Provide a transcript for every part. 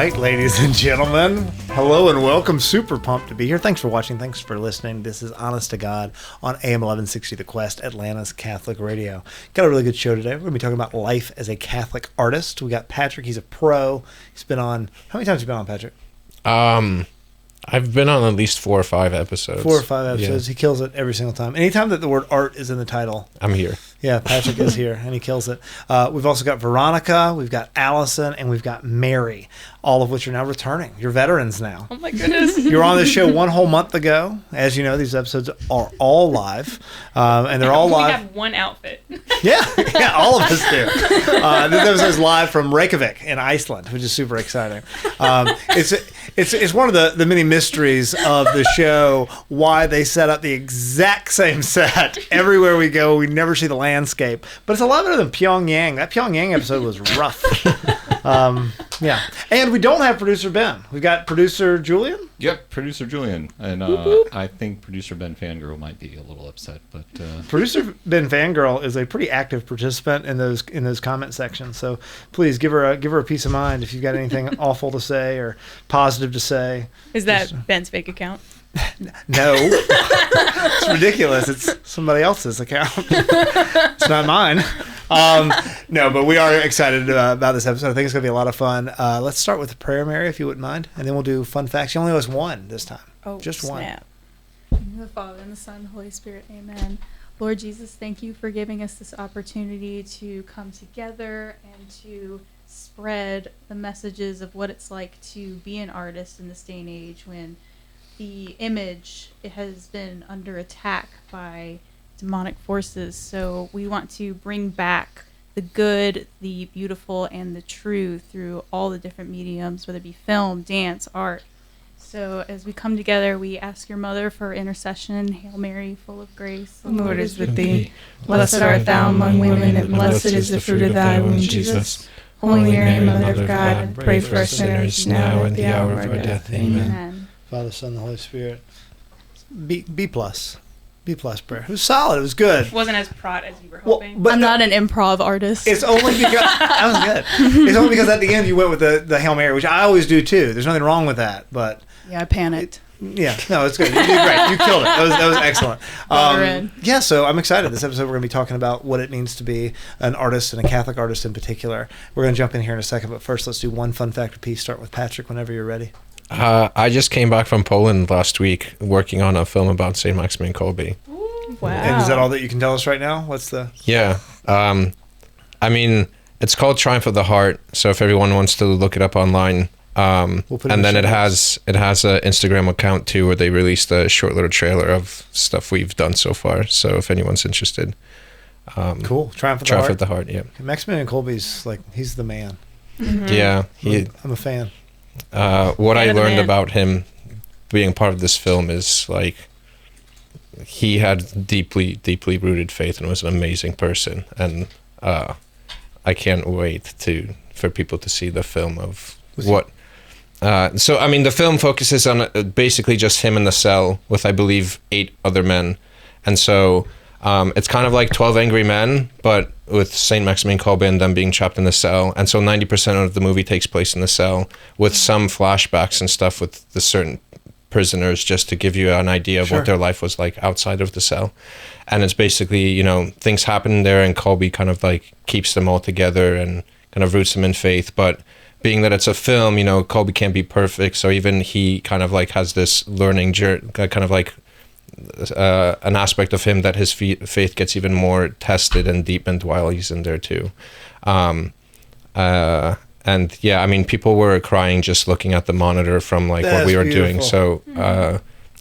right, ladies and gentlemen. Hello and welcome. Super pumped to be here. Thanks for watching. Thanks for listening. This is Honest to God on AM 1160 The Quest, Atlanta's Catholic radio. Got a really good show today. We're going to be talking about life as a Catholic artist. We got Patrick. He's a pro. He's been on... How many times have you been on, Patrick? I've been on at least 4 or 5 episodes. 4 or 5 episodes. Yeah. He kills it every single time. Anytime that the word art is in the title, I'm here. Yeah, Patrick is here, and he kills it. We've also got Veronica, we've got Allison, and we've got Mary, all of which are now returning. You're veterans now. Oh, my goodness. You were on this show 1 whole month ago. As you know, these episodes are all live, and they're all live. We have one outfit. Yeah, all of us do. This episode is live from Reykjavik in Iceland, which is super exciting. It's one of the many mysteries of the show, why they set up the exact same set everywhere we go. We never see the landscape, but it's a lot better than Pyongyang. That Pyongyang episode was rough. Yeah, and we don't have producer Ben. We've got producer Julian. Yep, producer Julian, and I think producer Ben Fangirl might be a little upset, but producer Ben Fangirl is a pretty active participant in those comment sections. So please give her a peace of mind if you've got anything awful to say or positive to say. Is that Ben's fake account? No, it's ridiculous. It's somebody else's account. It's not mine. No, but we are excited about this episode. I think it's going to be a lot of fun. Let's start with the prayer, Mary, if you wouldn't mind, and then we'll do fun facts. She only has one this time. Oh, just snap. one. In the Father, and the Son, and the Holy Spirit. Amen. Lord Jesus, thank you for giving us this opportunity to come together and to spread the messages of what it's like to be an artist in this day and age when the image has been under attack by demonic forces. So we want to bring back the good, the beautiful, and the true through all the different mediums, whether it be film, dance, art. So as we come together, we ask your mother for intercession. Hail Mary, full of grace, the Lord is with thee. Blessed art thou among women, and blessed is the fruit of thy womb, Jesus. Holy Mary, Mother of God, pray for us sinners now and at the hour of our death. Amen. Father, Son, and the Holy Spirit. B plus prayer. It was solid. It was good. It wasn't as prod as you were hoping. But I'm not an improv artist. It's only because that was good. It's only because at the end you went with the Hail Mary, which I always do too. There's nothing wrong with that, but yeah, I panicked. Yeah, no, it's good. You did great. You killed it. That was excellent. Yeah, so I'm excited. This episode we're going to be talking about what it means to be an artist and a Catholic artist in particular. We're going to jump in here in a second, but first let's do one fun fact apiece. Start with Patrick whenever you're ready. I just came back from Poland last week working on a film about St. Maximilian Kolbe. Wow. And is that all that you can tell us right now? What's the... Yeah. I mean, it's called Triumph of the Heart, so if everyone wants to look it up online. And then it has an Instagram account too where they released a short little trailer of stuff we've done so far. So if anyone's interested. Cool. Triumph of the Heart, yeah. Maximilian Kolbe's he's the man. Mm-hmm. Yeah. I'm a fan. What I learned about him being part of this film is he had deeply rooted faith and was an amazing person, and I can't wait for people to see the film of what. So I mean, the film focuses on basically just him in the cell with, I believe, 8 other men, and so it's kind of like 12 Angry Men, but with St. Maximilian Kolbe and them being trapped in the cell. And so 90% of the movie takes place in the cell with some flashbacks and stuff with the certain prisoners just to give you an idea of what their life was like outside of the cell. And it's basically, things happen there and Kolbe kind of keeps them all together and kind of roots them in faith. But being that it's a film, Kolbe can't be perfect. So even he kind of has this learning journey, kind of an aspect of him that his faith gets even more tested and deepened while he's in there too. And yeah, I mean, people were crying just looking at the monitor from what we were doing. So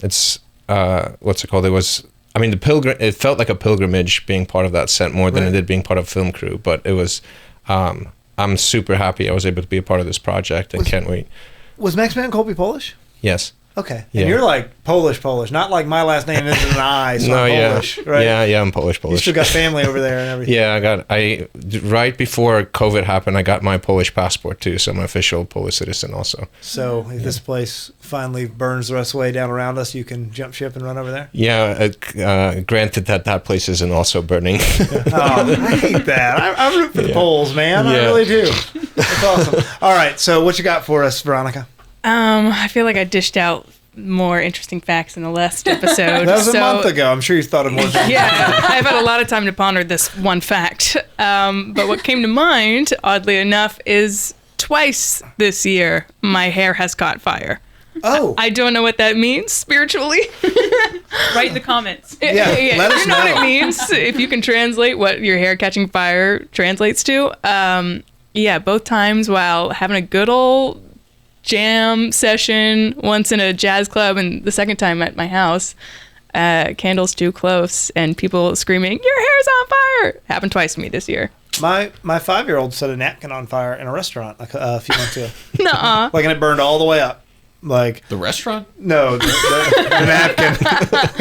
it's what's it called? It was, I mean, it felt like a pilgrimage being part of that set more than it did being part of film crew. But it was, I'm super happy I was able to be a part of this project and can't wait. Was Maximilian Kolbe Polish? Yes. Okay. Yeah. And you're like Polish, not like my last name isn't an I, so No, I'm yeah, Polish, right? yeah, I'm Polish. You still got family over there and everything. Yeah, right before COVID happened, I got my Polish passport too, so I'm an official Polish citizen also. So if this place finally burns the rest of the way down around us, you can jump ship and run over there? Yeah, granted that place isn't also burning. Oh, I hate that. I root for the Poles, man. I Yeah. really do. That's awesome. All right, so what you got for us, Veronica? I feel like I dished out more interesting facts in the last episode. That was a month ago. I'm sure you thought of more things. Yeah, I've had a lot of time to ponder this one fact. But what came to mind, oddly enough, is twice this year my hair has caught fire. Oh. I don't know what that means spiritually. Write in the comments. Yeah, let us you know what know. it means if you can translate what your hair catching fire translates to. Yeah, both times while having a good old jam session, once in a jazz club and the second time at my house. Candles too close and people screaming, "Your hair's on fire!" Happened twice to me this year. My 5-year-old set a napkin on fire in a restaurant a few months ago. Nuh-uh. Like, and it burned all the way up. Like, The restaurant? no, the napkin.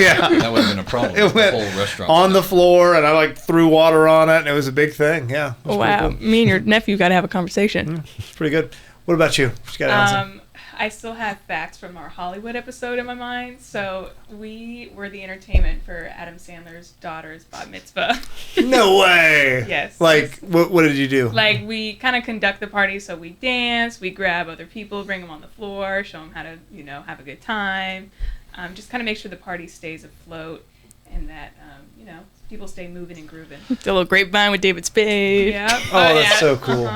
Yeah. That would have been a problem. It The went whole restaurant. on the floor, and I like threw water on it, and it was a big thing. Yeah. It was Wow, pretty cool. me and your nephew got to have a conversation. It's pretty good. What about you? What you got, Allison? I still have facts from our Hollywood episode in my mind. So we were the entertainment for Adam Sandler's daughter's bat mitzvah. No way. Yes. Like, what did you do? Like, we kind of conduct the party, so we dance, we grab other people, bring them on the floor, show them how to, have a good time. Just kind of make sure the party stays afloat and that, people stay moving and grooving. The little grapevine with David Spade. Yeah. Oh, that's so cool.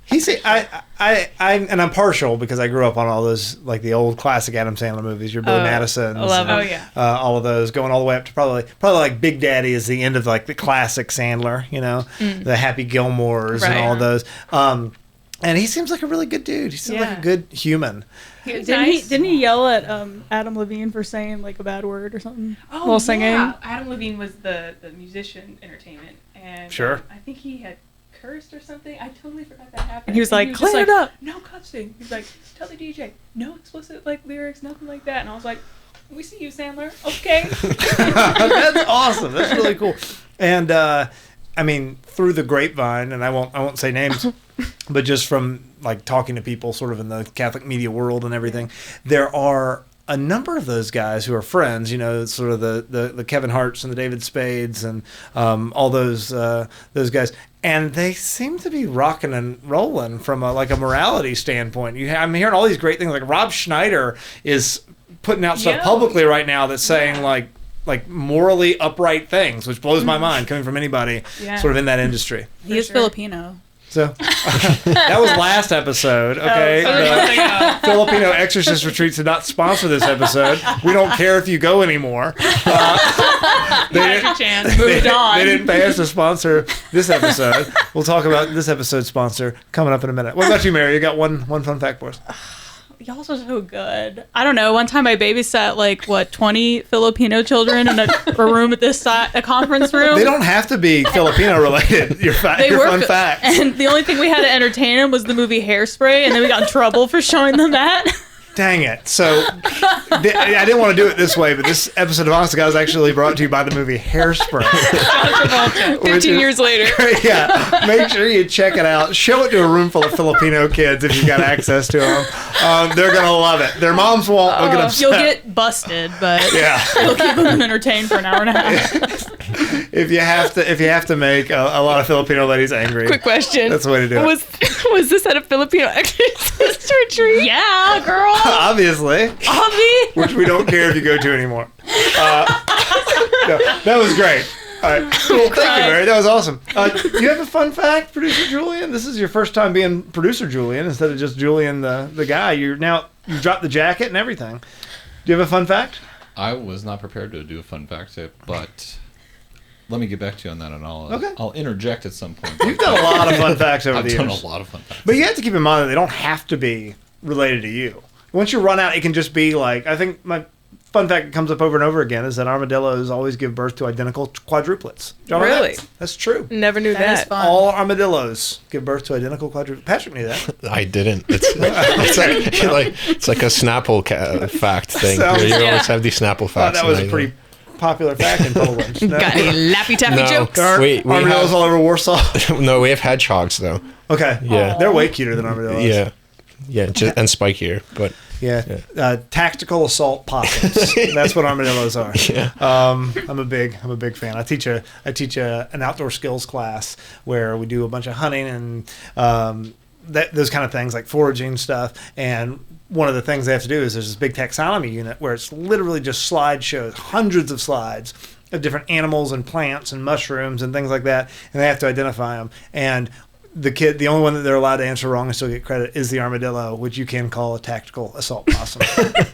He's I'm partial because I grew up on all those, like the old classic Adam Sandler movies, your Billy Madisons. I love and, it. Oh, yeah. all of those, going all the way up to probably like Big Daddy is the end of like the classic Sandler, the Happy Gilmores and Right. all of those. And he seems like a really good dude. He seems like a good human. Didn't he yell at Adam Levine for saying like a bad word or something while singing? Yeah. Adam Levine was the musician entertainment. And Sure. I think he had cursed or something. I totally forgot that happened. And he was like, just "Clean it up." No cussing. He's like, tell the DJ, no explicit lyrics, nothing like that. And I was like, we see you, Sandler. Okay. That's awesome. That's really cool. And I mean, through the grapevine, and I won't say names, but just from like talking to people sort of in the Catholic media world and everything, there are a number of those guys who are friends, sort of the Kevin Harts and the David Spades and all those guys. And they seem to be rocking and rolling from a morality standpoint. I'm hearing all these great things. Like Rob Schneider is putting out stuff publicly right now that's saying like morally upright things, which blows my mind coming from anybody sort of in that industry. He is Filipino. So that was last episode, okay? The Filipino Exorcist Retreats did not sponsor this episode. We don't care if you go anymore. They didn't pay us to sponsor this episode. We'll talk about this episode's sponsor coming up in a minute. What about you, Mary? You got one fun fact for us? Y'all are so good. I don't know. One time I babysat 20 Filipino children in a room at a conference room. They don't have to be Filipino related. Your fun facts. And the only thing we had to entertain them was the movie Hairspray, and then we got in trouble for showing them that. Dang it. So I didn't want to do it this way, but this episode of Honest to God is actually brought to you by the movie Hairspray. 15 years later. Yeah. Make sure you check it out. Show it to a room full of Filipino kids if you've got access to them. They're going to love it. Their moms won't. They'll get upset. You'll get busted, but you'll keep them entertained for an hour and a half. If you have to make a lot of Filipino ladies angry. Quick question. That's the way to do it. Was this at a Filipino exorcist retreat? Yeah, girl. Obviously. Which we don't care if you go to anymore. No, that was great. All right. Well, thank you, Mary. That was awesome. You have a fun fact, Producer Julian? This is your first time being Producer Julian instead of just Julian the guy. You dropped the jacket and everything. Do you have a fun fact? I was not prepared to do a fun fact tip, but let me get back to you on that, and I'll interject at some point. You've done a lot of fun facts over the years. I've done a lot of fun facts. But you have to keep in mind that they don't have to be related to you. Once you run out, it can just be like, I think fun fact that comes up over and over again is that armadillos always give birth to identical quadruplets. John, Really? That's true. Never knew That is that. fun. All armadillos give birth to identical quadruplets. Patrick knew that. I didn't. It's like a Snapple fact thing. Sounds- Where you Yeah. always have these Snapple facts. That was and a pretty popular fact in Puddle Lunch. No. Got any Laffy Taffy No. jokes? There aren't We armadillos have- all over Warsaw. No, we have hedgehogs though. Okay. Yeah. They're way cuter than armadillos. Yeah, and spikier, but Yeah. Tactical assault possums. That's what armadillos are. yeah. I'm a big fan. I teach an outdoor skills class where we do a bunch of hunting and those kind of things like foraging stuff. And one of the things they have to do is there's this big taxonomy unit where it's literally just slideshows, hundreds of slides of different animals and plants and mushrooms and things like that, and they have to identify them. And the only one that they're allowed to answer wrong and still get credit is the armadillo, which you can call a tactical assault possum.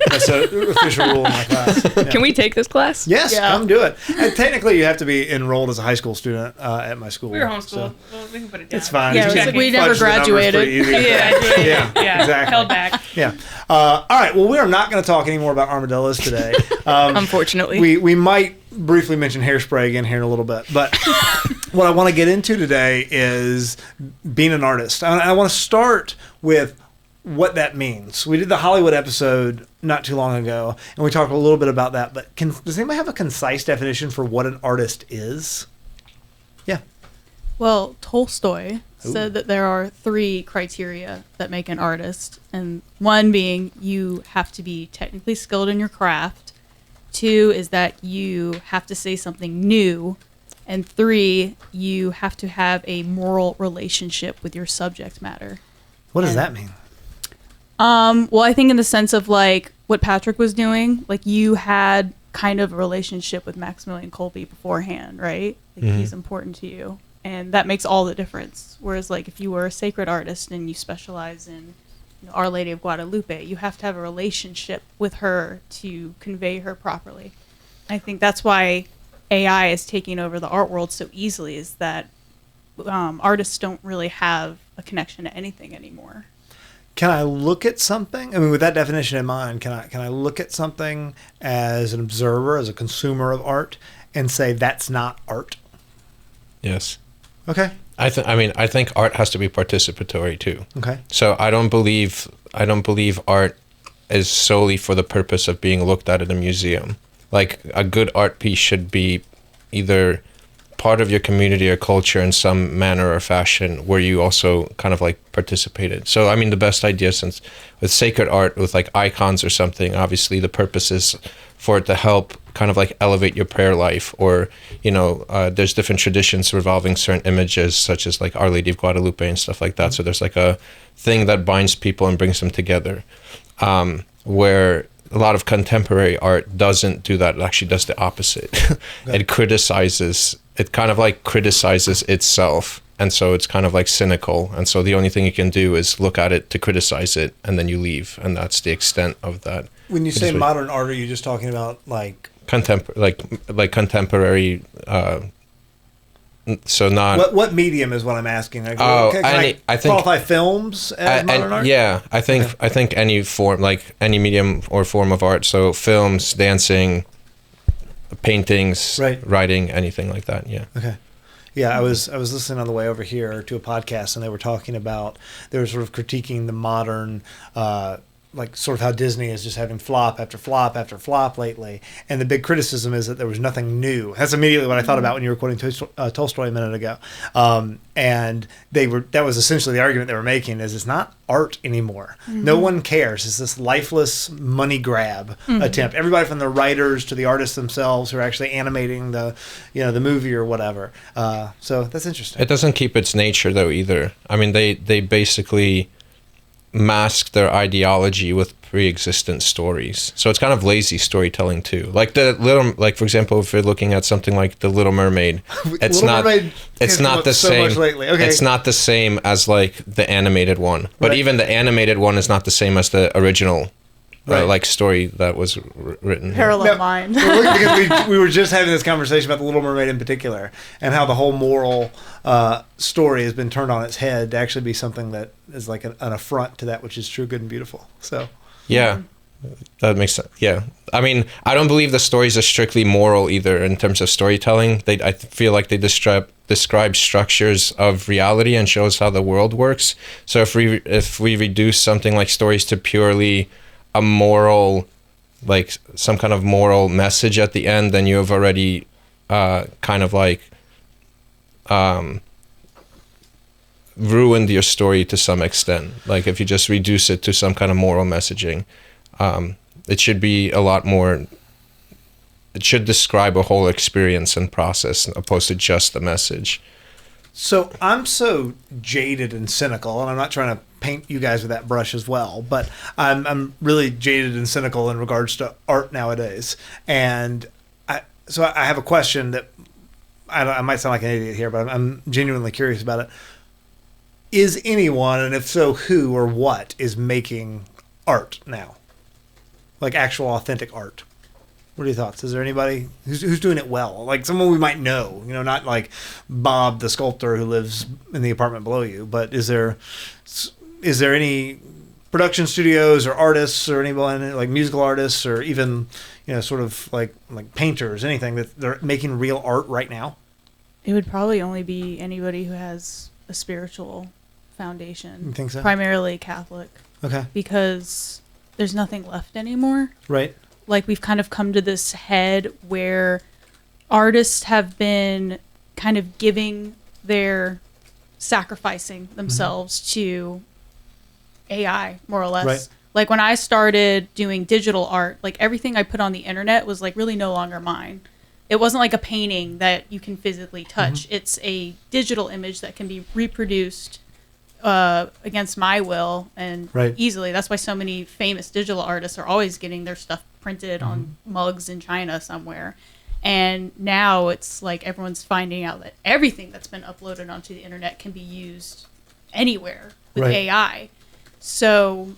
That's an official rule in my class. Yeah. Can we take this class? Yes, Yeah. come do it. And technically, you have to be enrolled as a high school student at my school. We were homeschooled. so Well, we can put it down. It's fine. Yeah, You it was can like we never fudge the numbers graduated. pretty easy. Yeah, Yeah, exactly. Held back. Yeah. All right. Well, we are not going to talk anymore about armadillos today. Unfortunately. We might briefly mention hairspray again here in a little bit, but what I want to get into today is being an artist. I want to start with what that means. We did the Hollywood episode not too long ago, and we talked a little bit about that, but does anybody have a concise definition for what an artist is? Yeah. Well, Tolstoy said that there are 3 criteria that make an artist, and one being you have to be technically skilled in your craft. 2 is that you have to say something new, and 3, you have to have a moral relationship with your subject matter. What does And- that mean? Well, I think in the sense of like what Patrick was doing, like you had kind of a relationship with Maximilian Kolbe beforehand, right? Like he's important to you, and that makes all the difference. Whereas like if you were a sacred artist and you specialize in Our Lady of Guadalupe, you have to have a relationship with her to convey her properly. I think that's why AI is taking over the art world so easily, is that artists don't really have a connection to anything anymore. Can I look at something? I mean, with that definition in mind, can I look at something as an observer, as a consumer of art, and say that's not art? Yes. Okay. I think art has to be participatory too. Okay. So I don't believe art is solely for the purpose of being looked at in a museum. Like a good art piece should be either part of your community or culture in some manner or fashion where you also kind of like participated. So I mean, the best idea, since with sacred art, with like icons or something, obviously the purpose is for it to help kind of like elevate your prayer life, or there's different traditions revolving certain images such as like Our Lady of Guadalupe and stuff like that. So there's like a thing that binds people and brings them together, where a lot of contemporary art doesn't do that. It actually does the opposite. It kind of like criticizes itself, and so it's kind of like cynical, and so the only thing you can do is look at it to criticize it, and then you leave, and that's the extent of that. When you say modern art, are you just talking about like contemporary? So not what medium is what I'm asking? Like, Oh, can I think qualify films as modern art? yeah, I think any form, like any medium or form of art. So films, dancing, paintings, Right. writing, anything like that. Yeah. Okay. Yeah, I was listening on the way over here to a podcast, and they were talking about, they were sort of critiquing the modern, like sort of how Disney is just having flop after flop after flop lately. And the big criticism is that there was nothing new. That's immediately what I thought about when you were quoting Tolstoy a minute ago. And that was essentially the argument they were making, is it's not art anymore. No one cares. It's this lifeless money grab attempt. Everybody from the writers to the artists themselves who are actually animating the movie or whatever. So that's interesting. It doesn't keep its nature though either. I mean, they basically mask their ideology with pre-existent stories. So it's kind of lazy storytelling too. Like for example, if you're looking at something like The Little Mermaid, it's not the same. Okay. It's not the same as like the animated one. But Right. even the animated one is not the same as the original Right. like story that was written. Parallel No. mind. Because we were just having this conversation about The Little Mermaid in particular, and how the whole moral story has been turned on its head to actually be something that is like an affront to that which is true, good, and beautiful. So Yeah. That makes sense. Yeah. I mean, I don't believe the stories are strictly moral either in terms of storytelling. I feel like they describe structures of reality and shows how the world works. So if we reduce something like stories to purely a moral, like some kind of moral message at the end, then you have already kind of like ruined your story to some extent. Like if you just reduce it to some kind of moral messaging. It should be a lot more, it should describe a whole experience and process opposed to just the message. So I'm so jaded and cynical, and I'm not trying to paint you guys with that brush as well, but I'm really jaded and cynical in regards to art nowadays. And so I have a question that I might sound like an idiot here, but I'm genuinely curious about it. Is anyone, and if so, who or what is making art now? Like actual authentic art. What are your thoughts? Is there anybody who's doing it well? Like someone we might know, not like Bob the sculptor who lives in the apartment below you, but is there any production studios or artists or anyone like musical artists or even, sort of like painters, anything that they're making real art right now? It would probably only be anybody who has a spiritual foundation. You think so? Primarily Catholic. Okay. Because there's nothing left anymore. Right. Like we've kind of come to this head where artists have been kind of sacrificing themselves to AI, more or less. Right. Like when I started doing digital art, like everything I put on the internet was like really no longer mine. It wasn't like a painting that you can physically touch. It's a digital image that can be reproduced against my will and easily. That's why so many famous digital artists are always getting their stuff printed on mugs in China somewhere. And now it's like everyone's finding out that everything that's been uploaded onto the internet can be used anywhere with AI. So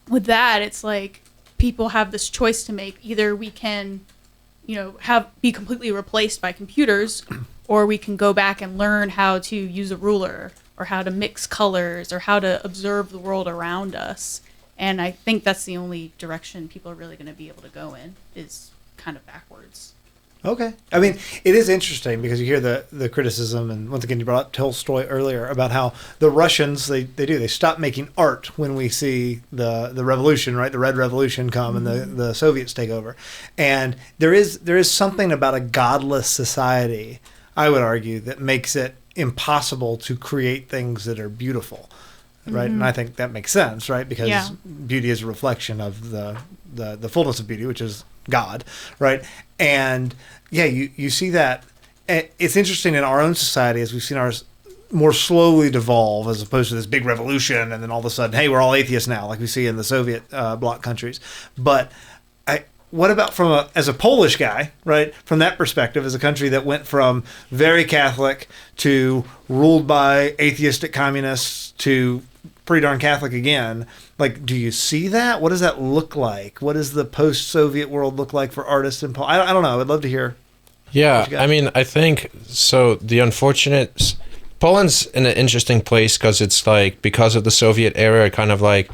with that, it's like people have this choice to make. Either we can, be completely replaced by computers, or we can go back and learn how to use a ruler or how to mix colors or how to observe the world around us. And I think that's the only direction people are really going to be able to go in, is kind of backwards. Okay. I mean, it is interesting because you hear the criticism, and once again, you brought up Tolstoy earlier about how the Russians, they stop making art when we see the revolution, right? The Red Revolution come and the Soviets take over. And there is something about a godless society, I would argue, that makes it impossible to create things that are beautiful, right? And I think that makes sense, right? Because beauty is a reflection of the fullness of beauty, which is God, right? And you see that. It's interesting in our own society as we've seen ours more slowly devolve, as opposed to this big revolution, and then all of a sudden, hey, we're all atheists now, like we see in the Soviet bloc countries. But what about as a Polish guy, right? From that perspective, as a country that went from very Catholic to ruled by atheistic communists to pretty darn Catholic again. Like, do you see that? What does that look like? What does the post-Soviet world look like for artists in Poland? I don't know. I would love to hear. Yeah, I mean, I think so. Poland's in an interesting place because it's like, because of the Soviet era, it kind of like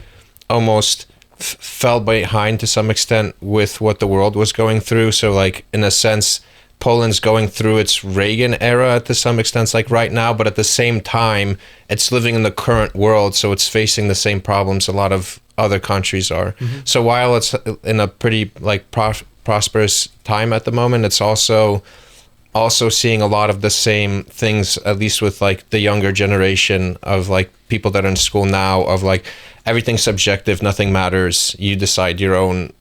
almost fell behind to some extent with what the world was going through. So like, in a sense, Poland's going through its Reagan era to some extent, like right now, but at the same time, it's living in the current world, so it's facing the same problems a lot of other countries are. So while it's in a pretty like prosperous time at the moment, it's also seeing a lot of the same things, at least with like the younger generation of like people that are in school now, of like everything's subjective, nothing matters. You decide your own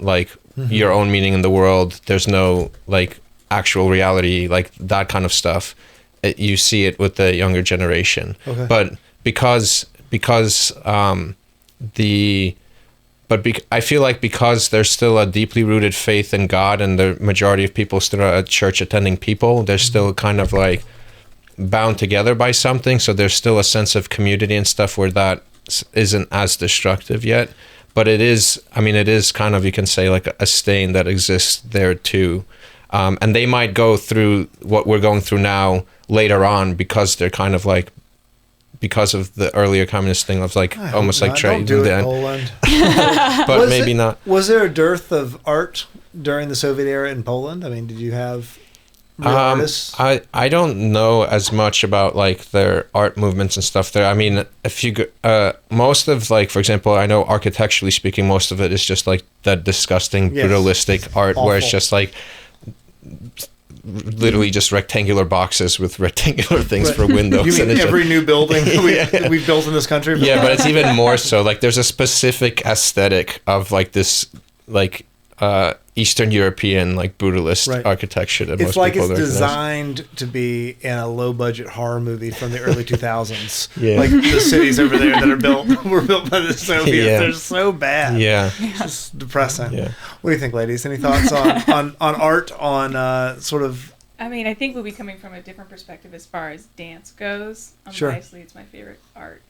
your own meaning in the world. There's no like actual reality, like that kind of stuff. You see it with the younger generation. Okay. But I feel like because there's still a deeply rooted faith in God, and the majority of people still are church attending people, they're still kind of like bound together by something. So there's still a sense of community and stuff where that isn't as destructive yet. But it is kind of, you can say, like a stain that exists there too. And they might go through what we're going through now later on because they're kind of like because of the earlier communist thing of like almost like don't do it, Poland. But maybe not. Was there a dearth of art during the Soviet era in Poland? I mean, did you have real artists? I don't know as much about like their art movements and stuff there. I mean, if you most of like, for example, I know architecturally speaking, most of it is just like that disgusting brutalistic art where it's just like literally just rectangular boxes with rectangular things for windows. You mean every new building we've built in this country? Yeah, but it's even more so. Like, there's a specific aesthetic of like this, like Eastern European, like brutalist architecture that most people recognize. Designed to be in a low-budget horror movie from the early 2000s. Like the cities over there that were built by the Soviets. They're so bad. It's just depressing. What do you think, ladies? Any thoughts on art, on sort of... I mean, I think we'll be coming from a different perspective as far as dance goes. Obviously, it's my favorite art.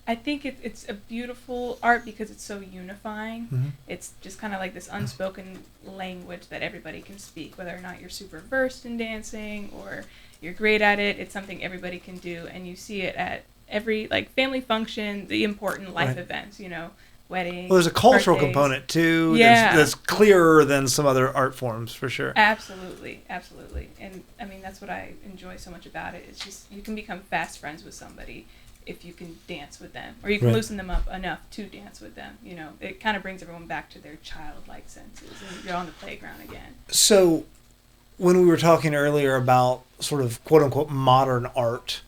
I think it's a beautiful art because it's so unifying. Mm-hmm. It's just kind of like this unspoken language that everybody can speak, whether or not you're super versed in dancing or you're great at it. It's something everybody can do, and you see it at every like family function, the important life events, you know, weddings. Well, there's a cultural component too. That's clearer than some other art forms for sure. Absolutely, and I mean that's what I enjoy so much about it. It's just you can become fast friends with somebody if you can dance with them, or you can loosen them up enough to dance with them. You know, it kind of brings everyone back to their childlike senses, and you're on the playground again. So, when we were talking earlier about sort of quote unquote modern art,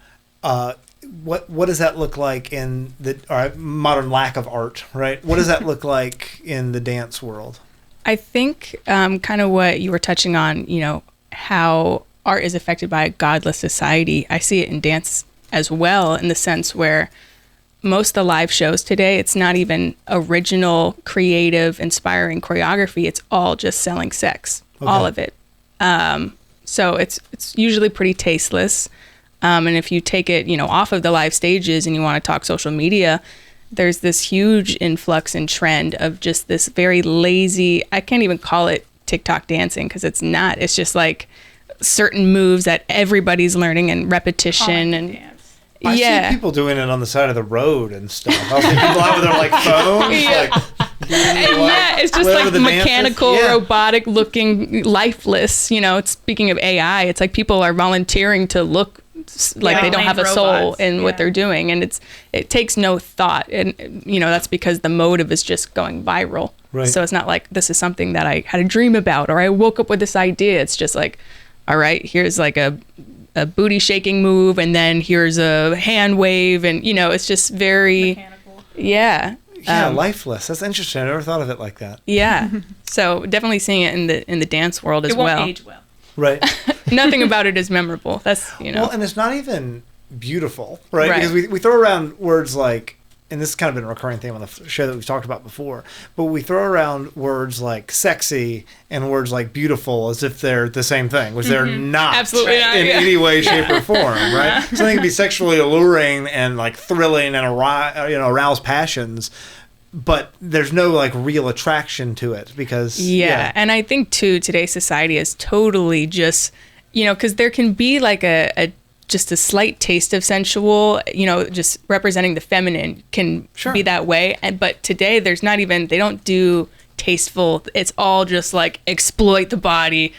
what does that look like in the modern lack of art? Right? What does that look like in the dance world? I think kind of what you were touching on. You know, how art is affected by a godless society. I see it in dance as well, in the sense where most of the live shows today, it's not even original, creative, inspiring choreography. It's all just selling sex, all of it. So it's usually pretty tasteless. And if you take it, you know, off of the live stages and you want to talk social media, there's this huge influx and trend of just this very lazy, I can't even call it TikTok dancing because it's not. It's just like certain moves that everybody's learning and repetition and dance. I see people doing it on the side of the road and stuff. I see people out with their like phones, it's just like mechanical, robotic looking, lifeless. You know, it's speaking of AI, it's like people are volunteering to look like they don't have a soul in what they're doing, and it takes no thought, and you know that's because the motive is just going viral. Right. So it's not like this is something that I had a dream about or I woke up with this idea. It's just like, all right, here's like a booty shaking move, and then here's a hand wave, and you know it's just very mechanical. Lifeless. That's interesting. I never thought of it like that. So definitely seeing it in the dance world as well. It won't age well. Right. Nothing about it is memorable. That's, you know. Well, and it's not even beautiful, right? Because we throw around words like, and this has kind of been a recurring theme on the show that we've talked about before, but we throw around words like sexy and words like beautiful as if they're the same thing, which they're not. Absolutely not, in any way, shape, or form, right? Something can be sexually alluring and like thrilling and arouse passions, but there's no like real attraction to it because and I think too today's society is totally just, you know, because there can be like just a slight taste of sensual, you know, just representing the feminine can be that way. But today they don't do tasteful. It's all just like exploit the body,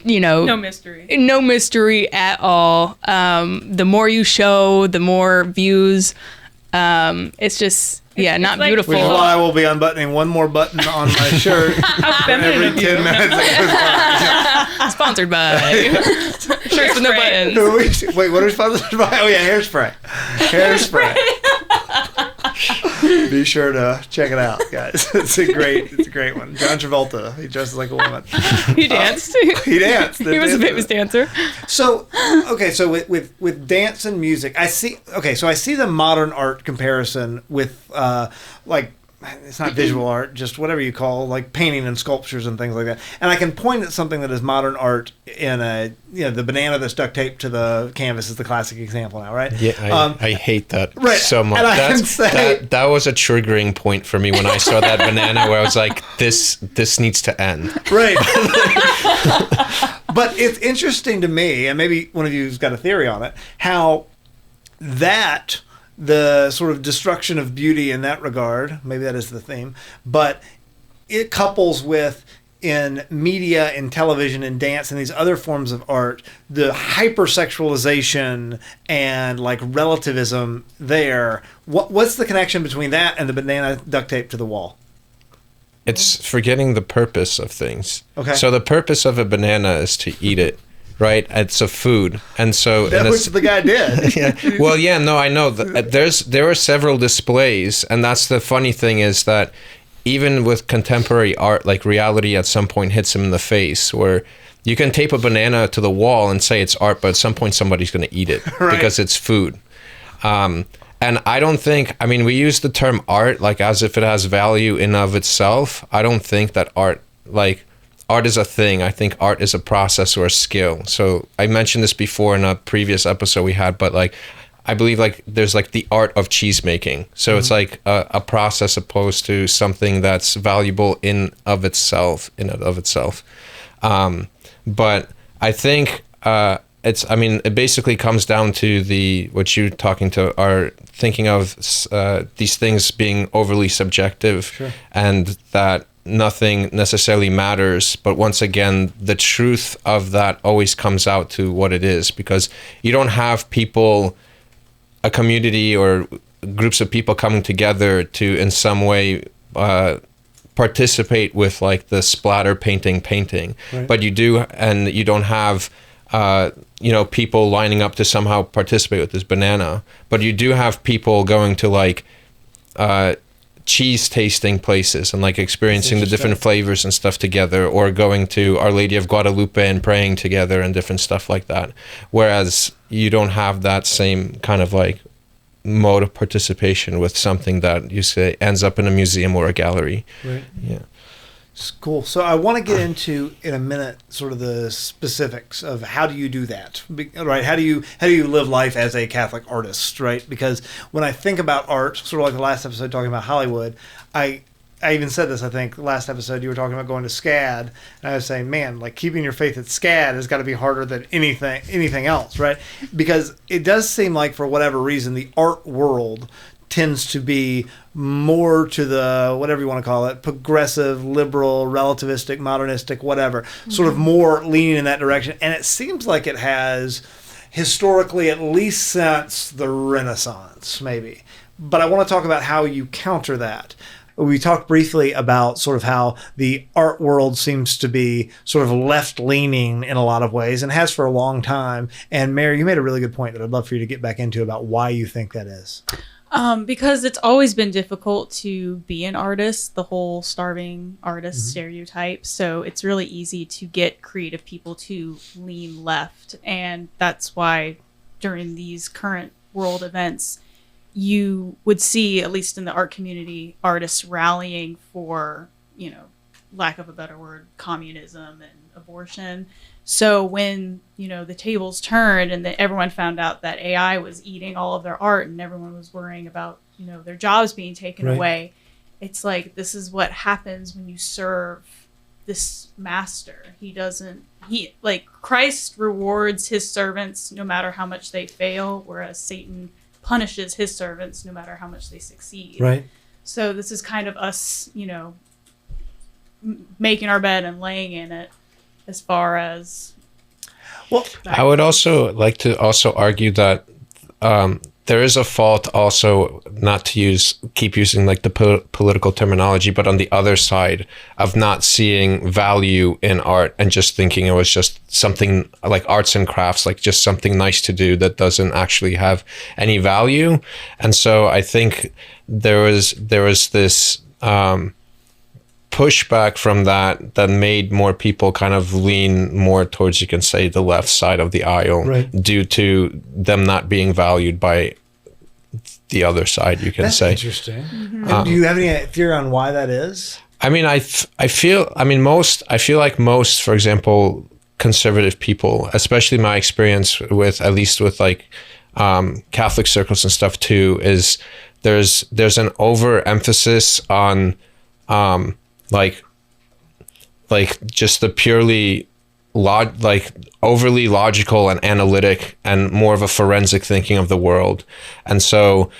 you know. No mystery. No mystery at all. The more you show, the more views. It's just, not like, beautiful. Which is why I will be unbuttoning one more button on my shirt every 10 minutes. Sponsored by shirts with no buttons. Wait, what are we sponsored by? Oh yeah, hairspray. Hairspray. Be sure to check it out, guys. It's a great one. John Travolta, he dresses like a woman. He danced. He danced. He was a famous dancer. So with dance and music, I see the modern art comparison with like, it's not visual art, just whatever you call like painting and sculptures and things like that. And I can point at something that is modern art in the banana that's duct taped to the canvas is the classic example now, right? Yeah, I hate that so much. And I can say that was a triggering point for me when I saw that banana where I was like, this needs to end. Right. But it's interesting to me, and maybe one of you's got a theory on it, how that the sort of destruction of beauty in that regard, maybe that is the theme, but it couples with in media and television and dance and these other forms of art, the hypersexualization and like relativism there. What's the connection between that and the banana duct tape to the wall? It's forgetting the purpose of things. Okay. So the purpose of a banana is to eat it, right? It's a food, and so That's what the guy did. yeah. Well, yeah, no, I know. There are several displays, and that's the funny thing is that even with contemporary art, like reality at some point hits him in the face, where you can tape a banana to the wall and say it's art, but at some point somebody's going to eat it Right. because it's food. And I don't think, I mean, we use the term art like as if it has value in of itself. I don't think that art is a thing. I think art is a process or a skill. So I mentioned this before in a previous episode we had, but like, I believe like there's like the art of cheese making. So it's like a process opposed to something that's valuable in of itself. But I think it basically comes down to what you're talking to are thinking of these things being overly subjective. Sure. And that nothing necessarily matters, but once again the truth of that always comes out to what it is, because you don't have a community or groups of people coming together to in some way participate with like the splatter painting, Right. but you do, and you don't have people lining up to somehow participate with this banana, but you do have people going to like cheese tasting places and like experiencing the different flavors and stuff together, or going to Our Lady of Guadalupe and praying together and different stuff like that. Whereas you don't have that same kind of like mode of participation with something that you say ends up in a museum or a gallery. Right. Yeah. Cool. So I want to get into in a minute sort of the specifics of how do you do that, right? How do you live life as a Catholic artist, right? Because when I think about art, sort of like the last episode talking about Hollywood, I even said this, I think, last episode you were talking about going to SCAD, and I was saying, man, like keeping your faith at SCAD has got to be harder than anything else, right? Because it does seem like for whatever reason the art world tends to be more to the, whatever you want to call it, progressive, liberal, relativistic, modernistic, whatever, sort of more leaning in that direction. And it seems like it has historically, at least since the Renaissance, maybe. But I want to talk about how you counter that. We talked briefly about sort of how the art world seems to be sort of left-leaning in a lot of ways and has for a long time. And Mary, you made a really good point that I'd love for you to get back into about why you think that is. Because it's always been difficult to be an artist, the whole starving artist stereotype. So it's really easy to get creative people to lean left. And that's why during these current world events, you would see, at least in the art community, artists rallying for, lack of a better word, communism and abortion. So when, the tables turned and everyone found out that AI was eating all of their art and everyone was worrying about, their jobs being taken away, it's like, this is what happens when you serve this master. Christ rewards his servants no matter how much they fail, whereas Satan punishes his servants no matter how much they succeed. Right. So this is kind of us, making our bed and laying in it as far as... Well, I would also like to argue that there is a fault also not to keep using like the political terminology, but on the other side of not seeing value in art and just thinking it was just something like arts and crafts, like just something nice to do that doesn't actually have any value. And so I think there was this pushback from that made more people kind of lean more towards, you can say, the left side of the aisle, right, due to them not being valued by the other side, you can That's say. Interesting. Do you have any theory on why that is? I mean, I feel like most, for example, conservative people, especially my experience with, at least with like Catholic circles and stuff too, is there's an overemphasis on like just the purely like overly logical and analytic and more of a forensic thinking of the world. And so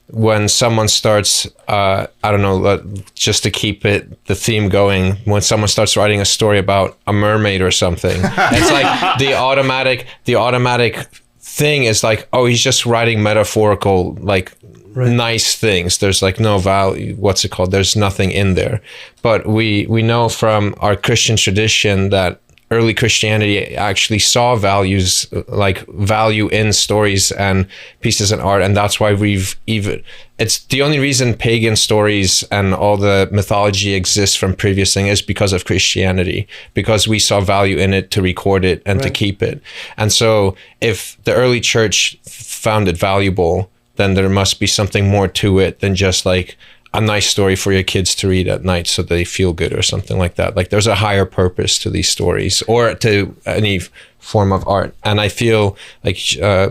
when someone starts, I don't know, just to keep the theme going, when someone starts writing a story about a mermaid or something, it's like the automatic thing is like, oh, he's just writing metaphorical, like nice things. There's like no value, what's it called? There's nothing in there. But we know from our Christian tradition that early Christianity actually saw values, like value in stories and pieces of art. And that's why it's the only reason pagan stories and all the mythology exists from previous thing is because of Christianity, because we saw value in it to record it and to keep it. And so if the early church found it valuable, then there must be something more to it than just like a nice story for your kids to read at night so they feel good or something like that. Like there's a higher purpose to these stories or to any form of art. And I feel like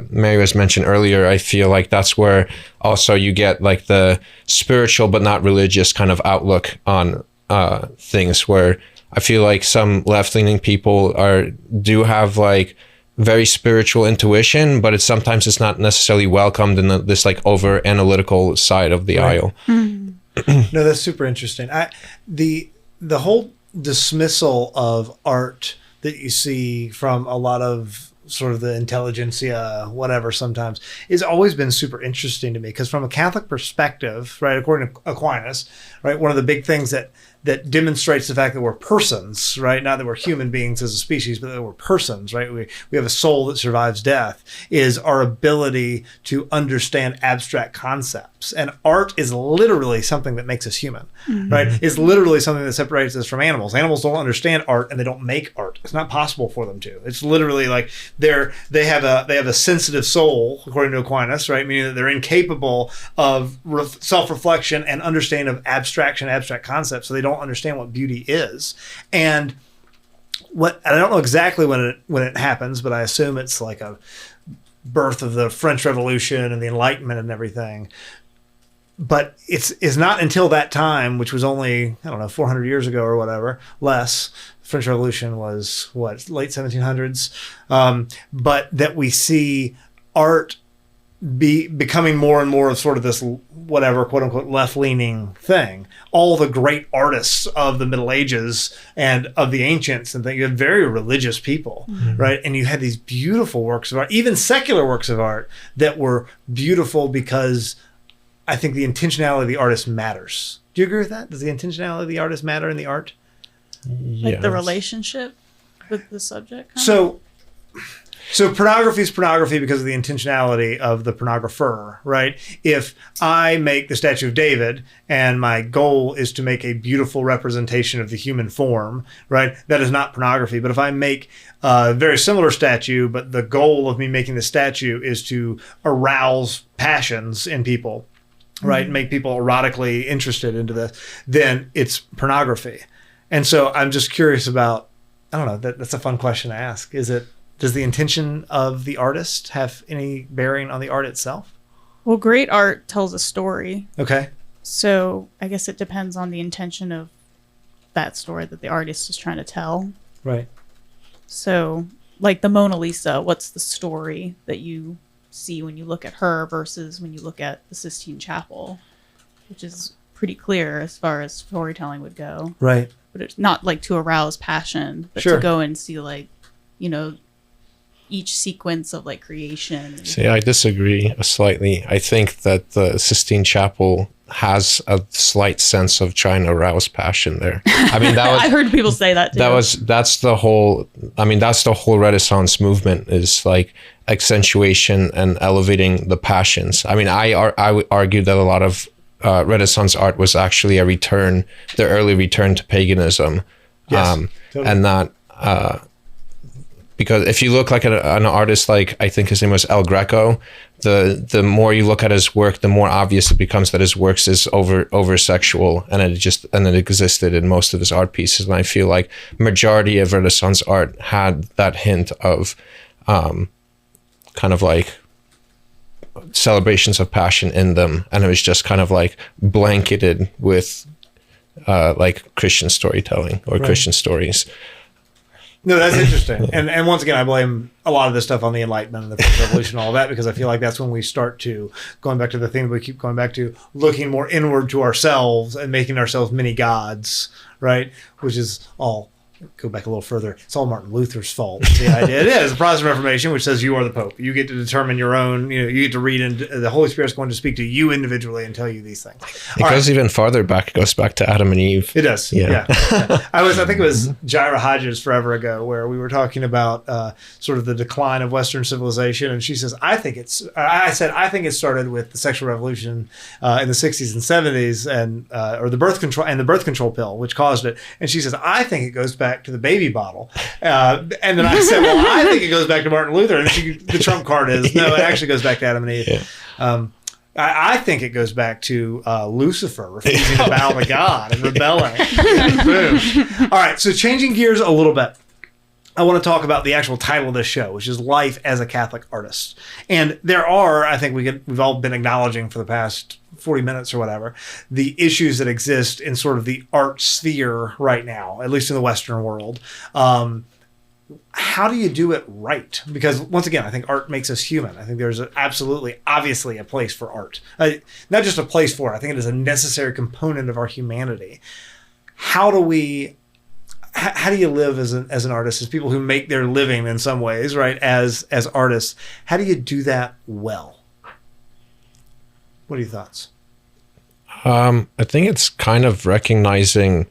Mary was mentioned earlier, I feel like that's where also you get like the spiritual but not religious kind of outlook on things, where I feel like some left-leaning people do have like very spiritual intuition, but sometimes it's not necessarily welcomed in this like over analytical side of the aisle. No, that's super interesting. The whole dismissal of art that you see from a lot of sort of the intelligentsia, whatever, sometimes, has always been super interesting to me, because from a Catholic perspective, right, according to Aquinas, right, one of the big things that demonstrates the fact that we're persons, right? Not that we're human beings as a species, but that we're persons, right? We have a soul that survives death, is our ability to understand abstract concepts. And art is literally something that makes us human, right? It's literally something that separates us from animals. Animals don't understand art and they don't make art. It's not possible for them to. It's literally like they have a sensitive soul, according to Aquinas, right? Meaning that they're incapable of self-reflection and understanding of abstract concepts. So they don't understand what beauty is. And I don't know exactly when it happens, but I assume it's like a birth of the French Revolution and the Enlightenment and everything. But it's not until that time, which was only, I don't know, 400 years ago or whatever, less. French Revolution was late 1700s, but that we see art becoming more and more of sort of this whatever quote unquote left-leaning thing. All the great artists of the Middle Ages and of the ancients and things, you had very religious people, right? And you had these beautiful works of art, even secular works of art, that were beautiful because I think the intentionality of the artist matters. Do you agree with that? Does the intentionality of the artist matter in the art? Like the relationship with the subject? So pornography is pornography because of the intentionality of the pornographer, right? If I make the Statue of David and my goal is to make a beautiful representation of the human form, right, that is not pornography. But if I make a very similar statue, but the goal of me making the statue is to arouse passions in people, right, make people erotically interested into this, then it's pornography. And so I'm just curious about, I don't know, that's a fun question to ask. Does the intention of the artist have any bearing on the art itself? Well, great art tells a story. Okay. So I guess it depends on the intention of that story that the artist is trying to tell. Right. So like the Mona Lisa, what's the story that you see when you look at her versus when you look at the Sistine Chapel, which is pretty clear as far as storytelling would go. Right. But it's not like to arouse passion, but Sure. to go and see like, each sequence of like creation. See, I disagree slightly. I think that the Sistine Chapel has a slight sense of trying to arouse passion there. I mean, that was, I heard people say that too. that's the whole Renaissance movement, is like accentuation and elevating the passions. I mean, I would argue that a lot of Renaissance art was actually the early return to paganism. Yes, totally. And not, because if you look like an artist like, I think his name was El Greco, the more you look at his work, the more obvious it becomes that his works is over sexual, and it existed in most of his art pieces. And I feel like majority of Renaissance art had that hint of kind of like celebrations of passion in them, and it was just kind of like blanketed with like Christian storytelling or Christian stories. No, that's interesting. And once again, I blame a lot of this stuff on the Enlightenment and the French Revolution and all that, because I feel like that's when we start to, going back to the thing we keep going back to, looking more inward to ourselves and making ourselves mini gods, right? Which is all, go back a little further, it's all Martin Luther's fault. The idea it is the Protestant Reformation, which says you are the Pope. You get to determine your own, you get to read, and the Holy Spirit's going to speak to you individually and tell you these things. It goes even farther back. It goes back to Adam and Eve. It does. Yeah. I think it was Jaira Hodges forever ago where we were talking about sort of the decline of Western civilization, and she says, I think it started with the sexual revolution in the 60s and 70s, and or the birth control pill, which caused it. And she says, I think it goes back to the baby bottle. And then I said, well, I think it goes back to Martin Luther. And the trump card is, no, it actually goes back to Adam and Eve. Yeah. I think it goes back to Lucifer refusing to bow to God and rebelling. Boom. All right, so changing gears a little bit. I want to talk about the actual title of this show, which is Life as a Catholic Artist. And there are, I think we've all been acknowledging for the past 40 minutes or whatever, the issues that exist in sort of the art sphere right now, at least in the Western world. How do you do it right? Because once again, I think art makes us human. I think there's obviously a place for art. Not just a place for it. I think it is a necessary component of our humanity. How do you live as an artist, as people who make their living in some ways, right, as artists? How do you do that well? What are your thoughts? I think it's kind of recognizing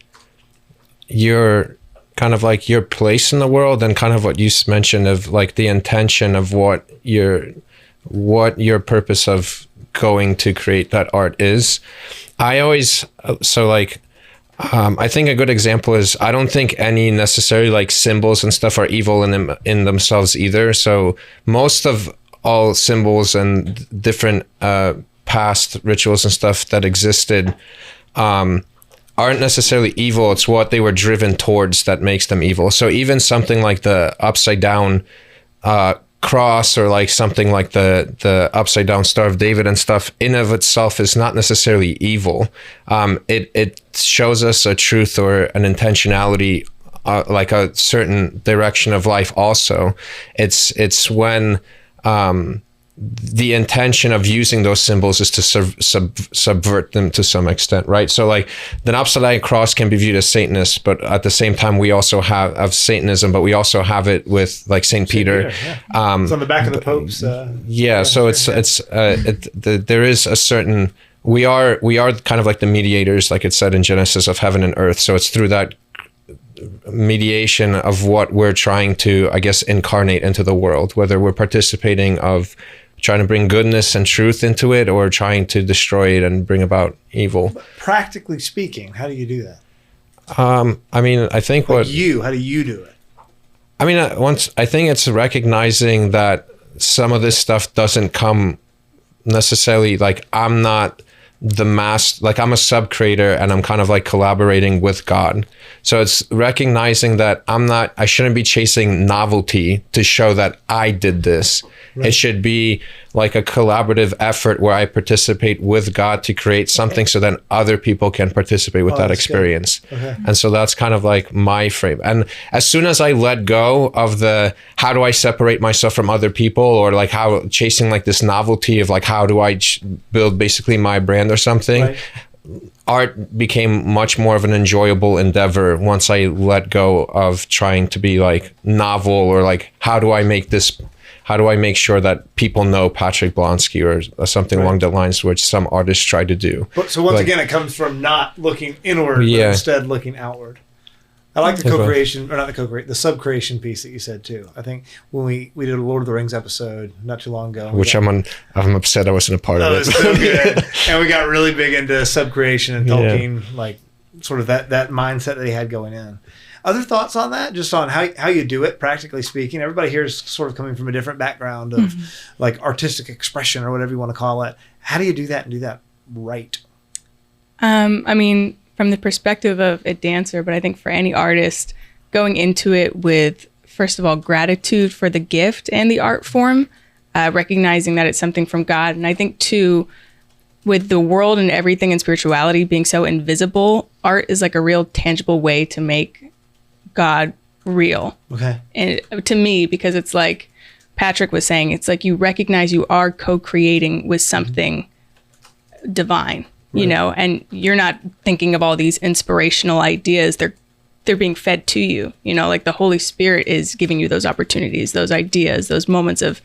your kind of like your place in the world, and kind of what you mentioned of like the intention of what your purpose of going to create that art is. I think a good example is, I don't think any necessarily like symbols and stuff are evil in themselves either. So most of all symbols and different past rituals and stuff that existed aren't necessarily evil. It's what they were driven towards that makes them evil. So even something like the upside down cross, or like something like the upside down Star of David and stuff, in of itself is not necessarily evil. It shows us a truth or an intentionality, like a certain direction of life. Also, it's when the intention of using those symbols is to subvert them to some extent, right? So like the upside down cross can be viewed as Satanist, but at the same time we also have Satanism, but we also have it with like Saint Peter. Yeah. It's on the back of the Pope's. So there is a certain, we are kind of like the mediators, like it said in Genesis, of heaven and earth. So it's through that mediation of what we're trying to, I guess, incarnate into the world, whether we're participating of trying to bring goodness and truth into it, or trying to destroy it and bring about evil. But practically speaking, how do you do that? I mean, I think how do you do it? I mean, I think it's recognizing that some of this stuff doesn't come necessarily, like I'm not the master, like I'm a sub-creator and I'm kind of like collaborating with God. So it's recognizing that I shouldn't be chasing novelty to show that I did this. Right. It should be like a collaborative effort where I participate with God to create something so then other people can participate with that experience. Okay. And so that's kind of like my frame. And as soon as I let go of the, how do I separate myself from other people, or like how chasing like this novelty of like, how do I build basically my brand or something, right, art became much more of an enjoyable endeavor once I let go of trying to be like novel, or like, how do I make sure that people know Patrick Blonsky, or something along the lines which some artists try to do. So once again, it comes from not looking inward, but instead looking outward. I like the co-creation, or not the co-creation, the sub-creation piece that you said too. I think when we did a Lord of the Rings episode not too long ago, which I'm upset I wasn't a part of it. It was so good, and we got really big into sub-creation and Tolkien, like sort of that mindset that he had going in. Other thoughts on that? Just on how you do it, practically speaking. Everybody here is sort of coming from a different background of like artistic expression, or whatever you want to call it. How do you do that and do that right? I mean, from the perspective of a dancer, but I think for any artist, going into it with, first of all, gratitude for the gift and the art form, recognizing that it's something from God. And I think too, with the world and everything in spirituality being so invisible, art is like a real tangible way to make God real. Okay. And to me, because it's like Patrick was saying, it's like you recognize you are co-creating with something divine, you know, and you're not thinking of all these inspirational ideas. They're being fed to you, you know, like the Holy Spirit is giving you those opportunities, those ideas, those moments of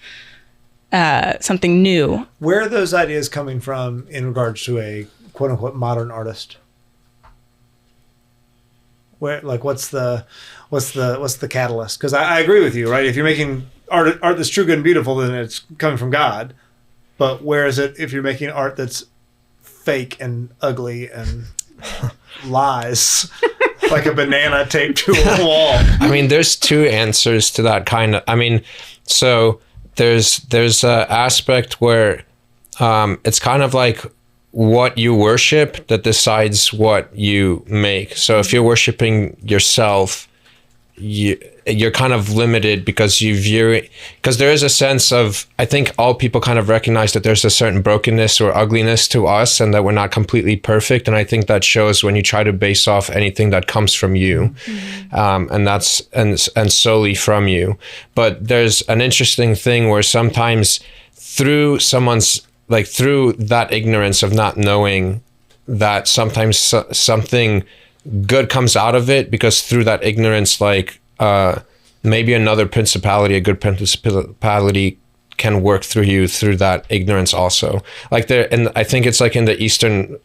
something new. Where are those ideas coming from in regards to a quote unquote modern artist? Where, like, what's the catalyst? Because I agree with you, right? If you're making art that's true, good, and beautiful, then it's coming from God. But where is it if you're making art that's fake and ugly and lies, like a banana taped to a wall? I mean, there's two answers to that kind of. I mean, so there's a aspect where it's kind of like what you worship that decides what you make. So if you're worshiping yourself, you're kind of limited because you view it, because there is a sense of, I think all people kind of recognize that there's a certain brokenness or ugliness to us and that we're not completely perfect. And I think that shows when you try to base off anything that comes from you, and that's and solely from you. But there's an interesting thing where sometimes through through that ignorance of not knowing, that sometimes something good comes out of it, because through that ignorance, like maybe another principality, a good principality, can work through you through that ignorance also. Like there, and I think it's like in the Eastern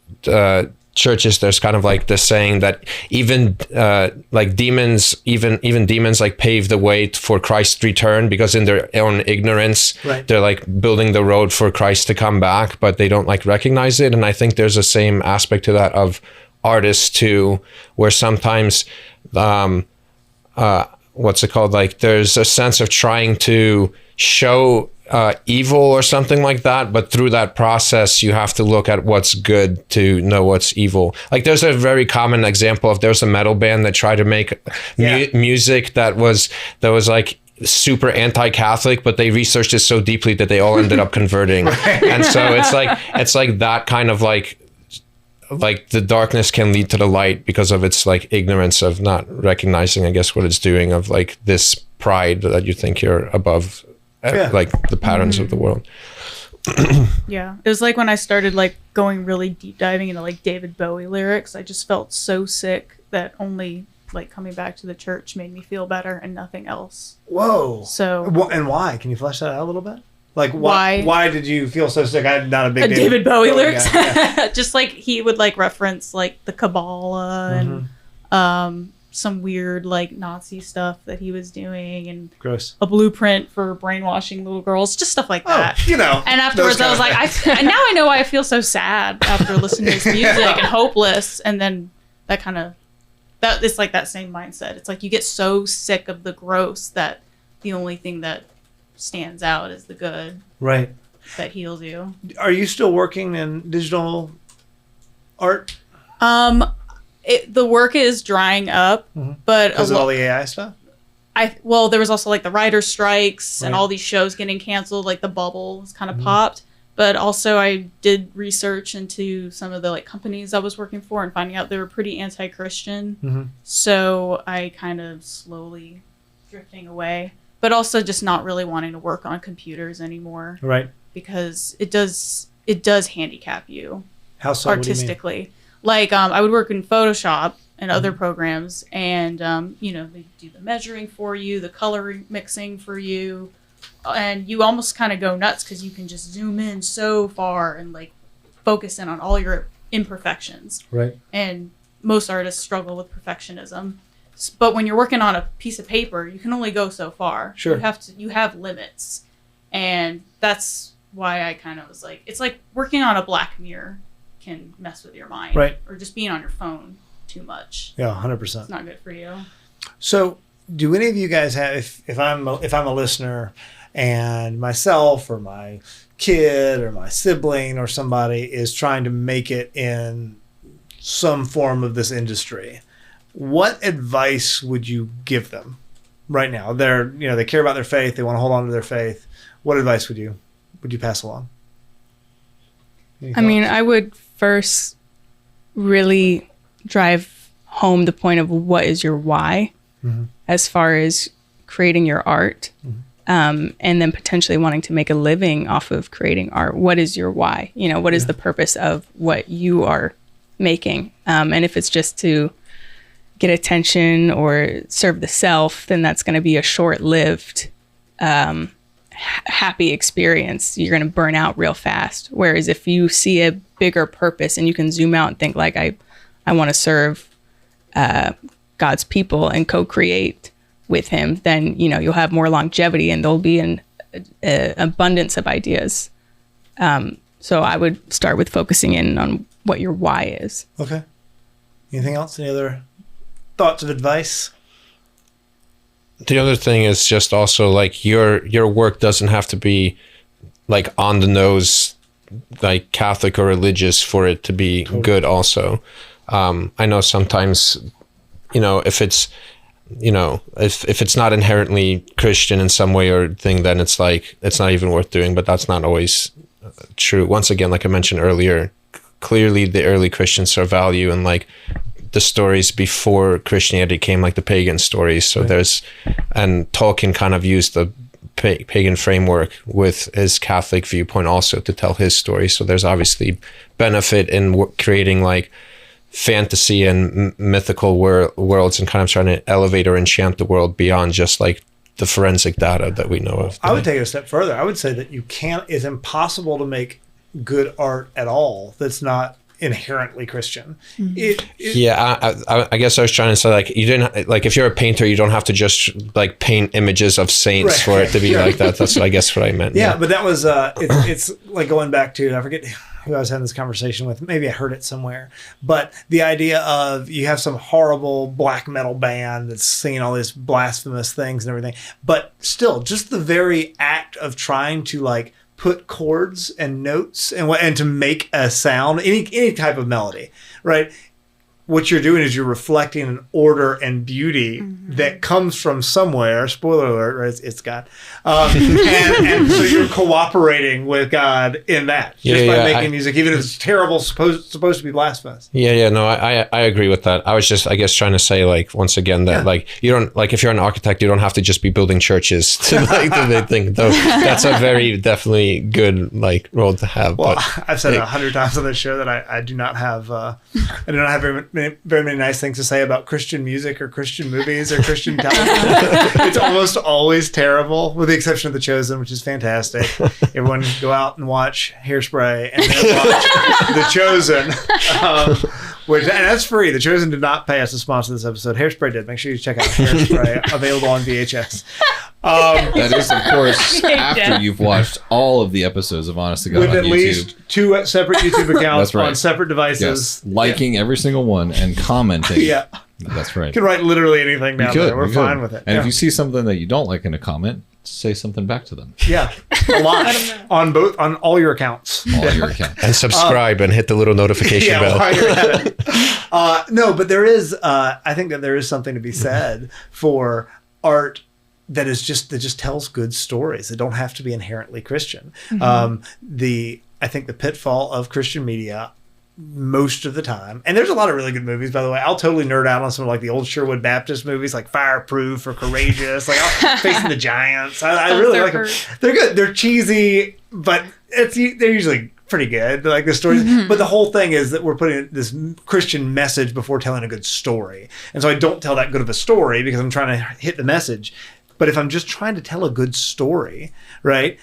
churches, there's kind of like this saying that even like demons, even demons like pave the way for Christ's return, because in their own ignorance, they're like building the road for Christ to come back, but they don't like recognize it. And I think there's the same aspect to that of artists too, where sometimes what's it called, like there's a sense of trying to show evil or something like that, but through that process you have to look at what's good to know what's evil. Like there's a very common example of, there's a metal band that tried to make music that was like super anti-Catholic, but they researched it so deeply that they all ended up converting. And so it's like that kind of like the darkness can lead to the light because of its like ignorance of not recognizing, I guess, what it's doing, of like this pride that you think you're above like the patterns of the world. Yeah, it was like when I started like going really deep diving into like David Bowie lyrics, I just felt so sick that only like coming back to the church made me feel better and nothing else. Whoa. So and why? Can you flesh that out a little bit? Like why did you feel so sick? I'm not a big David Bowie lyrics. Yeah. Just like he would like reference like the Kabbalah and some weird like Nazi stuff that he was doing, and gross, a blueprint for brainwashing little girrs, just stuff like that. You know. And afterwards I was like, now I know why I feel so sad after listening to his music and hopeless. And then it's like that same mindset. It's like you get so sick of the gross that the only thing that stands out is the good, right, that heals you. Are you still working in digital art? The work is drying up, but because of all the AI stuff. There was also like the writer strikes and all these shows getting canceled, like the bubble was kind of popped. But also I did research into some of the like companies I was working for and finding out they were pretty anti-Christian. So I kind of slowly drifting away, but also just not really wanting to work on computers anymore. Right. Because it does handicap you. How so? Artistically. Like I would work in Photoshop and other programs, and they do the measuring for you, the color mixing for you, and you almost kind of go nuts because you can just zoom in so far and like focus in on all your imperfections. Right. And most artists struggle with perfectionism. But when you're working on a piece of paper, you can only go so far. Sure. You have limits. And that's why I kind of was like, it's like working on a Black Mirror can mess with your mind. Right. Or just being on your phone too much. Yeah, 100%. It's not good for you. So do any of you guys have, if I'm a listener and myself or my kid or my sibling or somebody is trying to make it in some form of this industry, what advice would you give them right now? They care about their faith. They want to hold on to their faith. What advice would you pass along? I mean, I would first really drive home the point of what is your why as far as creating your art, and then potentially wanting to make a living off of creating art. What is your why? You know, what is the purpose of what you are making? And if it's just to get attention or serve the self, then that's going to be a short-lived, happy experience. You're going to burn out real fast. Whereas if you see a bigger purpose and you can zoom out and think like, I want to serve God's people and co-create with him, then, you know, you'll have more longevity and there'll be an abundance of ideas. So I would start with focusing in on what your why is. Okay. Anything else? Any other thoughts of advice? The other thing is just also like your work doesn't have to be like on the nose, like Catholic or religious for it to be good also. I know sometimes, you know, if it's, you know, if it's not inherently Christian in some way or thing, then it's like, it's not even worth doing, but that's not always true. Once again, like I mentioned earlier, clearly the early Christians saw value in like the stories before Christianity came, like the pagan stories. So there's, and Tolkien kind of used the pagan framework with his Catholic viewpoint also to tell his story. So there's obviously benefit in creating like fantasy and mythical worlds and kind of trying to elevate or enchant the world beyond just like the forensic data that we know of today. I would take it a step further. I would say that it's impossible to make good art at all that's not inherently Christian. I guess I was trying to say, like, you didn't, like, if you're a painter, you don't have to just like paint images of saints for it to be like that. That's, I guess, what I meant. Yeah, but that was it's like going back to, I forget who I was having this conversation with. Maybe I heard it somewhere. But the idea of you have some horrible black metal band that's singing all these blasphemous things and everything, but still, just the very act of trying to like put chords and notes and to make a sound, any type of melody, right? What you're doing is you're reflecting an order and beauty that comes from somewhere. Spoiler alert, right? It's God. And so you're cooperating with God in that, just by making music, even if it's terrible, supposed to be blasphemous. No, I agree with that. I was just, I guess, trying to say, like, once again, that like, you don't, like, if you're an architect, you don't have to just be building churches to like the thing. Though that's a very definitely good like role to have. Well, but I've said 100 times on this show that I do not have very many nice things to say about Christian music or Christian movies or Christian television. It's almost always terrible, with the exception of The Chosen, which is fantastic. Everyone go out and watch Hairspray and then watch The Chosen, and that's free. The Chosen did not pay us to sponsor this episode. Hairspray did. Make sure you check out Hairspray, available on VHS. That is, of course, after you've watched all of the episodes of Honest to God with on at YouTube. least 2 separate YouTube accounts on separate devices. Yes. Liking every single one and commenting. Yeah. That's right. You can write literally anything down there. We're fine with it. And if you see something that you don't like in a comment, say something back to them. Yeah. A lot. on all your accounts. All your accounts. And subscribe and hit the little notification bell. While you're at it. No, but there is, I think that there is something to be said for art that just tells good stories. They don't have to be inherently Christian. I think the pitfall of Christian media most of the time, and there's a lot of really good movies, by the way. I'll totally nerd out on some of like the old Sherwood Baptist movies, like Fireproof or Courageous, like Facing the Giants. I really like them. They're good. They're cheesy, but they're usually pretty good, like the stories. But the whole thing is that we're putting this Christian message before telling a good story, and so I don't tell that good of a story because I'm trying to hit the message. But if I'm just trying to tell a good story, right,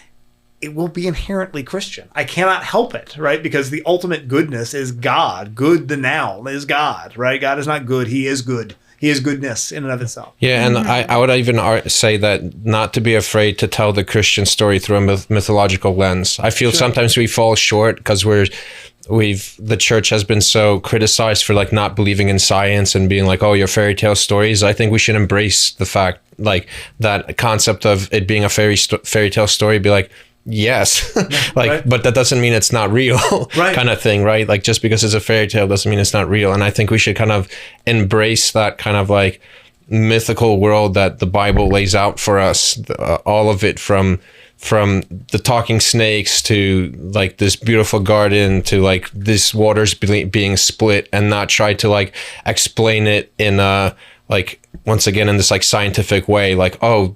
it will be inherently Christian. I cannot help it, right? Because the ultimate goodness is God. Good, the noun, is God, right? God is not good. He is good. He is goodness in and of itself. Yeah, and I would even say that not to be afraid to tell the Christian story through a mythological lens. I feel sometimes we fall short because the church has been so criticized for like not believing in science and being like, oh, your fairy tale stories. I think we should embrace the fact, like, that concept of it being a fairy tale story, be like, yes, like, right. But that doesn't mean it's not real, right. Kind of thing, right? Like, just because it's a fairy tale doesn't mean it's not real. And I think we should kind of embrace that kind of like mythical world that the Bible lays out for us, all of it from the talking snakes to like this beautiful garden to like this waters being split, and not try to like explain it in a like once again in this like scientific way, like I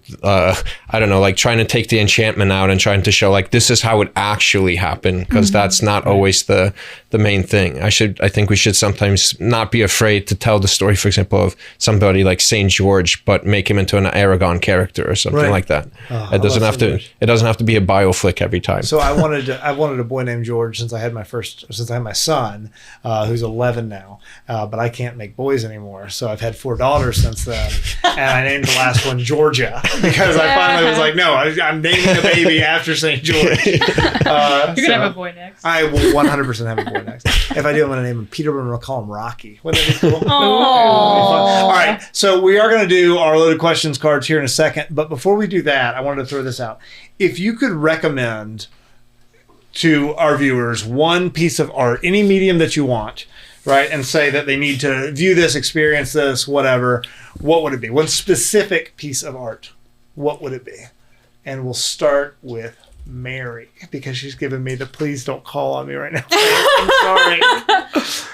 don't know, like trying to take the enchantment out and trying to show like this is how it actually happened, because that's not always the main thing. I think we should sometimes not be afraid to tell the story, for example, of somebody like Saint George, but make him into an Aragon character or something like that. It doesn't have to be a bioflick every time. So I wanted a boy named George since I had my son, who's 11 now, but I can't make boys anymore. So I've had 4 daughters since then, and I named the last one Georgia because I finally was like, no, I'm naming a baby after St. George. You're gonna have a boy next. I will 100% have a boy next. If I do, I'm gonna name him Peter, but I'm gonna call him Rocky. Wouldn't that be cool? All right, so we are gonna do our loaded questions cards here in a second, but before we do that, I wanted to throw this out. If you could recommend to our viewers one piece of art, any medium that you want, right, and say that they need to view this, experience this, whatever, what would it be? One specific piece of art, what would it be? And we'll start with Mary, because she's giving me the please don't call on me right now. I'm sorry.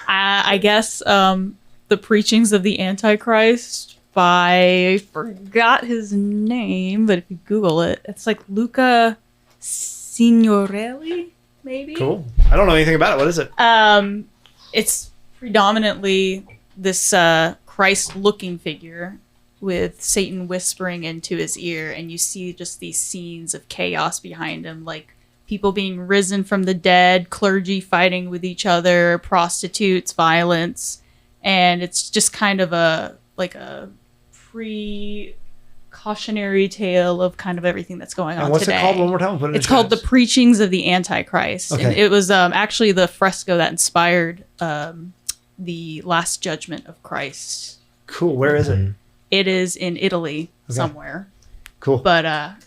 I guess The Preachings of the Antichrist by, I forgot his name, but if you Google it, it's like Luca Signorelli, maybe? Cool. I don't know anything about it. What is it? It's predominantly this Christ-looking figure with Satan whispering into his ear, and you see just these scenes of chaos behind him, like people being risen from the dead, clergy fighting with each other, prostitutes, violence, and it's just kind of a pre-cautionary tale of kind of everything that's going on today. And what's it called? One more time. It's called The Preachings of the Antichrist. Okay. And it was actually the fresco that inspired the Last Judgment of Christ. Cool. Where is it? It is in Italy somewhere. Cool. But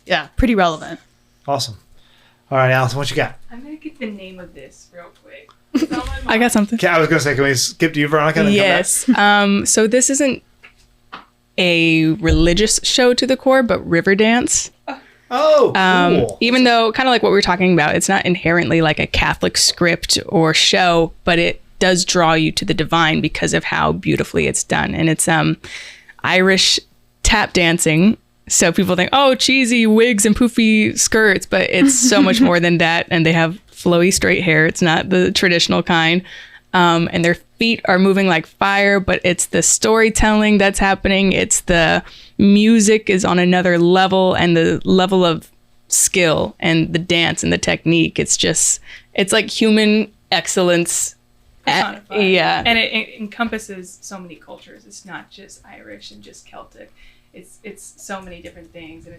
yeah, pretty relevant. Awesome. All right, Allison, what you got? I'm gonna get the name of this real quick. I got something. Okay, I was going to say, can we skip to you, Veronica? And then Yes. So this isn't a religious show to the core, but Riverdance. Oh, cool. Even though, kind of like what we were talking about, it's not inherently like a Catholic script or show, but it does draw you to the divine because of how beautifully it's done. And it's Irish tap dancing. So people think, oh, cheesy wigs and poofy skirts, but it's so much more than that. And they have flowy straight hair. It's not the traditional kind. And their feet are moving like fire, but it's the storytelling that's happening. It's the music is on another level, and the level of skill and the dance and the technique. It's like human excellence. Yeah. And it encompasses so many cultures. It's not just Irish and just Celtic. It's so many different things, and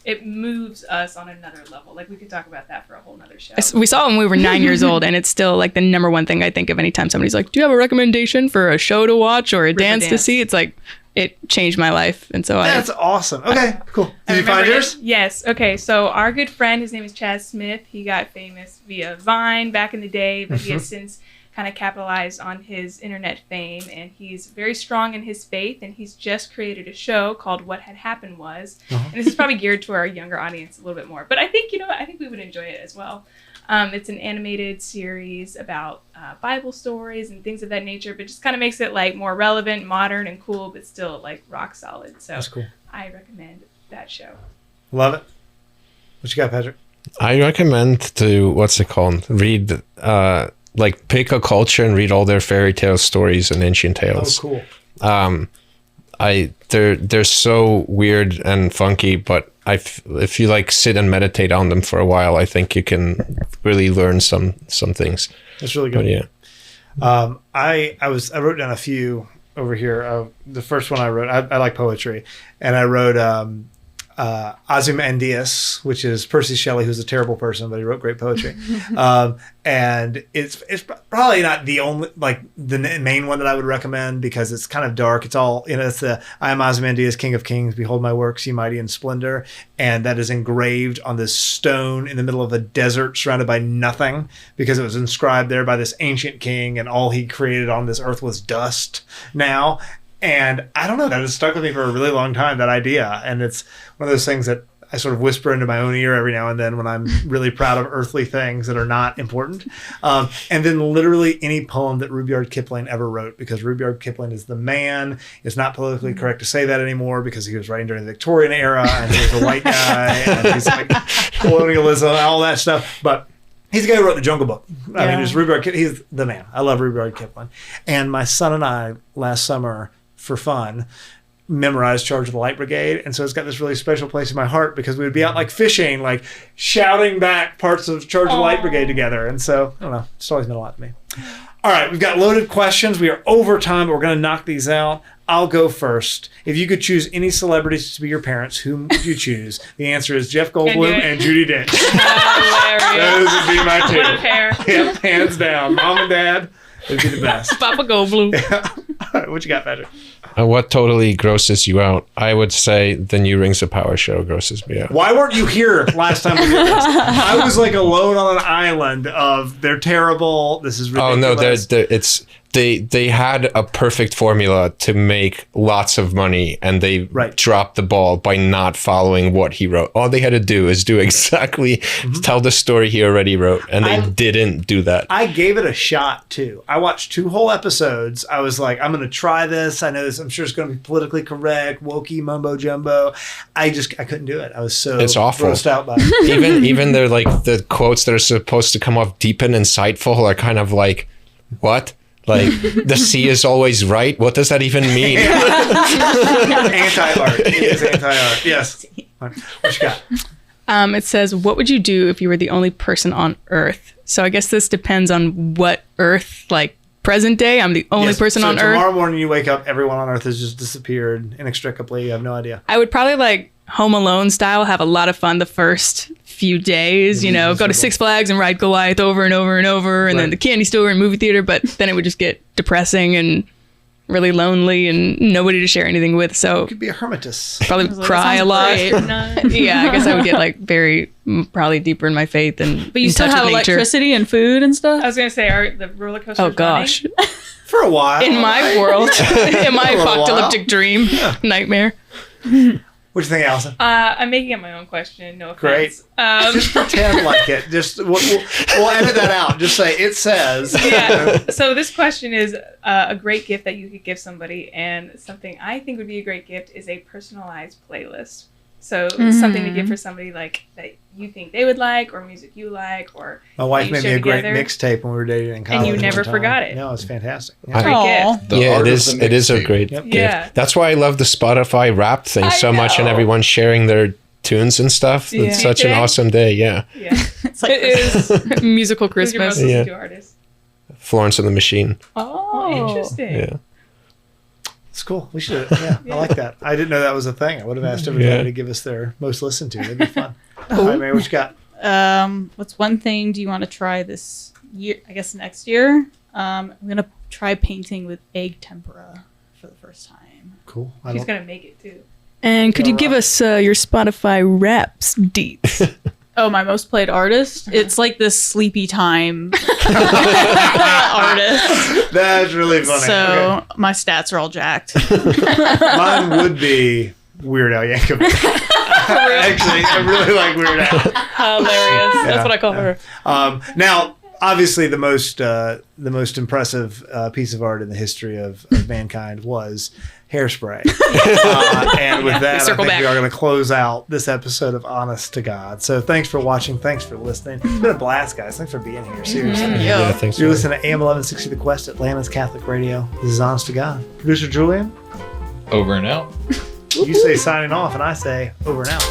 it moves us on another level. Like we could talk about that for a whole nother show. We saw it when we were 9 years old, and it's still like the number one thing I think of anytime somebody's like, do you have a recommendation for a show to watch or a dance to see? It's like, it changed my life. And so That's awesome. Okay, cool. Did you find yours? Yes. Okay. So our good friend, his name is Chaz Smith. He got famous via Vine back in the day, but he has since kind of capitalized on his internet fame, and he's very strong in his faith, and he's just created a show called What Had Happened Was. And this is probably geared to our younger audience a little bit more, but I think we would enjoy it as well. It's an animated series about Bible stories and things of that nature, but just kind of makes it like more relevant, modern, and cool, but still like rock solid. So That's cool. I recommend that show. Love it. What you got, Patrick? I recommend to, read, like pick a culture and read all their fairy tale stories and ancient tales. Oh, cool. They're so weird and funky, but if you like sit and meditate on them for a while, I think you can really learn some things. That's really good. But yeah. I wrote down a few over here. The first one I wrote, I like poetry, and I wrote Ozymandias, which is Percy Shelley, who's a terrible person, but he wrote great poetry. And it's probably not the only, like the main one that I would recommend, because it's kind of dark. It's all, it's the I am Ozymandias, King of Kings, behold my works, ye mighty in splendor. And that is engraved on this stone in the middle of a desert surrounded by nothing, because it was inscribed there by this ancient king, and all he created on this earth was dust now. And I don't know, that has stuck with me for a really long time, that idea. And it's one of those things that I sort of whisper into my own ear every now and then when I'm really proud of earthly things that are not important. And then literally any poem that Rudyard Kipling ever wrote, because Rudyard Kipling is the man. It's not politically correct to say that anymore because he was writing during the Victorian era and he was a white guy and he's like colonialism, all that stuff. But he's the guy who wrote the Jungle Book. I mean, it's Rudyard Kipling. He's the man. I love Rudyard Kipling. And my son and I last summer, for fun, memorized Charge of the Light Brigade, and so it's got this really special place in my heart because we would be out like fishing, like shouting back parts of Charge of the Light Brigade together, and so I don't know, it's always meant a lot to me. All right, we've got loaded questions. We are over time, but we're going to knock these out. I'll go first. If you could choose any celebrities to be your parents, whom would you choose? The answer is Jeff Goldblum and Judi Dench. Those would be my two. What a pair. Yep, hands down. Mom and Dad would be the best. Papa Goldblum. All right, what you got, Patrick? What totally grosses you out? I would say the new Rings of Power show grosses me out. Why weren't you here last time we did this? I was like alone on an island of they're terrible. This is ridiculous. Oh no, they had a perfect formula to make lots of money, and they dropped the ball by not following what he wrote. All they had to do is do exactly tell the story he already wrote, and they didn't do that. I gave it a shot too. I watched 2 whole episodes. I was like, I'm going to try this. I know this. I'm sure it's going to be politically correct, wokey mumbo jumbo. I couldn't do it. I was so it's awful. Grossed out by it. even they're like the quotes that are supposed to come off deep and insightful are kind of like, what? Like, the sea is always right? What does that even mean? Anti-art. It is anti-art. Yes. What you got? It says, what would you do if you were the only person on Earth? So I guess this depends on what Earth, like present day. I'm the only person on Earth. Tomorrow morning you wake up, everyone on Earth has just disappeared inextricably. You have no idea. I would probably like Home Alone style, have a lot of fun the first few days, you know, go to Six Flags and ride Goliath over and over and over, and then the candy store and movie theater, but then it would just get depressing and really lonely and nobody to share anything with. So you could be a hermitess. Probably cry a lot. Yeah, I guess I would get like probably deeper in my faith and but you still have electricity and food and stuff. I was gonna say, are the roller coasters? Oh gosh, for a while in my world, in my apocalyptic dream nightmare. What do you think, Allison? I'm making up my own question. No offense. Great. Just pretend like it. Just we'll edit that out. Just say it says. Yeah. So this question is a great gift that you could give somebody, and something I think would be a great gift is a personalized playlist. So something to give for somebody like that you think they would like, or music you like, or my wife made me a great mixtape when we were dating in college. And you never forgot it. No, it's fantastic. Yeah. Great gift. Yeah, it is a great gift. Yeah. That's why I love the Spotify Wrapped thing so much, and everyone sharing their tunes and stuff. Yeah. It's such an awesome day. Yeah. It's like it is musical Christmas. Who's your most listened to artist? Florence and the Machine. Oh, interesting. Yeah. It's cool. We should. Yeah, I like that. I didn't know that was a thing. I would have asked everybody to give us their most listened to. That'd be fun. All right, Mary, what you got? What's one thing do you want to try this year? I guess next year. I'm gonna try painting with egg tempera for the first time. Cool. She's gonna make it too. And could you give us your Spotify Wraps deets? Oh, my most played artist? It's like this Sleepy Time artist. That's really funny. So my stats are all jacked. Mine would be Weird Al Yankovic. Actually, I really like Weird Al. Hilarious. Yeah. That's what I call her. Now, obviously, the most impressive piece of art in the history of mankind was Hairspray. And with that, I think we are going to close out this episode of Honest to God. So thanks for watching. Thanks for listening. It's been a blast, guys. Thanks for being here. Seriously. Yeah, thanks. You're listening to AM 1160 The Quest, Atlanta's Catholic Radio. This is Honest to God. Producer Julian. Over and out. You say signing off, and I say over and out.